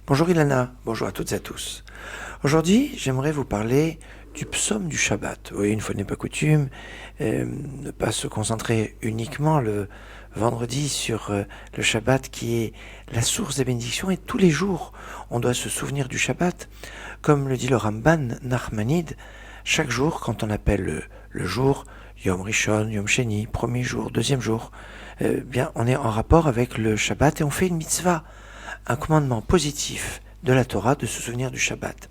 Bonjour Ilana, bonjour à toutes et à tous. Aujourd'hui, j'aimerais vous parler du psaume du Shabbat. Oui, une fois n'est pas coutume, ne pas se concentrer uniquement le vendredi sur le Shabbat qui est la source des bénédictions, et tous les jours on doit se souvenir du Shabbat. Comme le dit le Ramban Nachmanide, chaque jour quand on appelle le jour Yom Rishon, Yom Sheni, premier jour, deuxième jour, bien on est en rapport avec le Shabbat et on fait une mitzvah, un commandement positif de la Torah de se souvenir du Shabbat.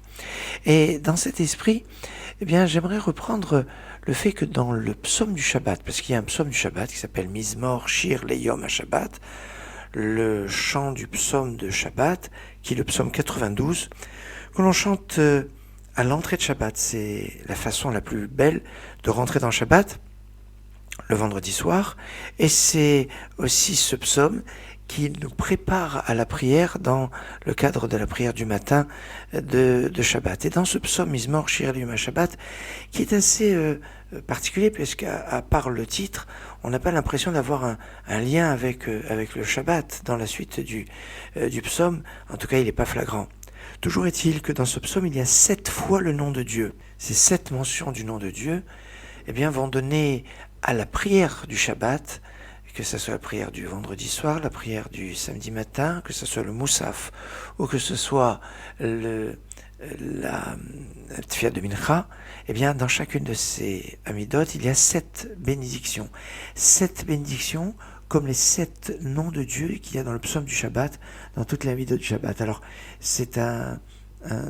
Et dans cet esprit, eh bien, j'aimerais reprendre le fait que dans le psaume du Shabbat, parce qu'il y a un psaume du Shabbat qui s'appelle Mizmor Shir Leyom HaShabbat, le chant du psaume de Shabbat, qui est le psaume 92, que l'on chante à l'entrée de Shabbat. C'est la façon la plus belle de rentrer dans Shabbat, le vendredi soir, et c'est aussi ce psaume qui nous prépare à la prière dans le cadre de la prière du matin de Shabbat. Et dans ce psaume Mizmor Shir Leyom HaShabbat, qui est assez particulier, puisqu'à part le titre, on n'a pas l'impression d'avoir un lien avec le Shabbat dans la suite du psaume. En tout cas, il n'est pas flagrant. Toujours est-il que dans ce psaume, il y a 7 fois le nom de Dieu. Ces 7 mentions du nom de Dieu, eh bien, vont donner à la prière du Shabbat, que ce soit la prière du vendredi soir, la prière du samedi matin, que ce soit le Moussaf, ou que ce soit la Tfilat de Mincha, eh bien, dans chacune de ces Amidot, il y a 7 bénédictions. 7 bénédictions comme les 7 noms de Dieu qu'il y a dans le psaume du Shabbat, dans toutes les Amidot du Shabbat. Alors, c'est un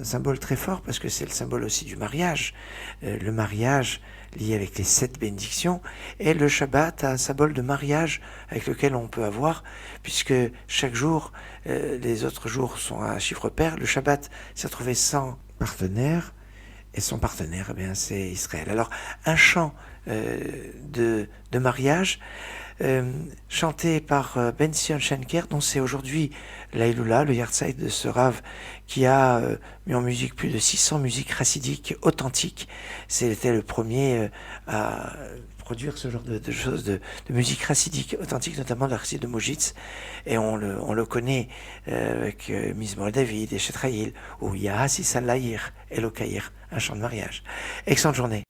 symbole très fort parce que c'est le symbole aussi du mariage. Le mariage lié avec les 7 bénédictions, et le Shabbat a un symbole de mariage avec lequel on peut avoir, puisque chaque jour, les autres jours sont un chiffre pair. Le Shabbat s'est retrouvé sans partenaire, et son partenaire, eh bien, c'est Israël. Alors, un chant de mariage, chanté par Ben Sion Shenker, dont c'est aujourd'hui l'Aïloula, le Yahrzeit de ce Rav, qui a mis en musique plus de 600 musiques chassidiques authentiques. C'était le premier à produire ce genre de choses, de musique chassidique authentique, notamment de la chassidie de Mojitz, et on le connaît avec Mizmor David et Shetraïl, ou Yahassi Salayir Elokaïr, un chant de mariage. Excellente journée.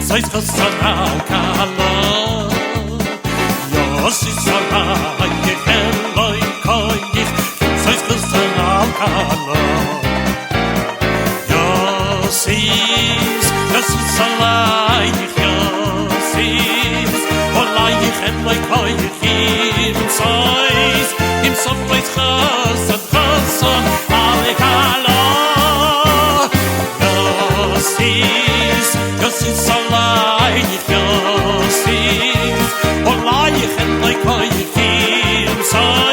Sois khasana kala Yosi sala yeheloy koyich Sois khasana kala Yosis sala Yosis Olay yeheloy koyich Im sois khasan ale kala Yosis Salai Yosis, Olay, and like I feel so.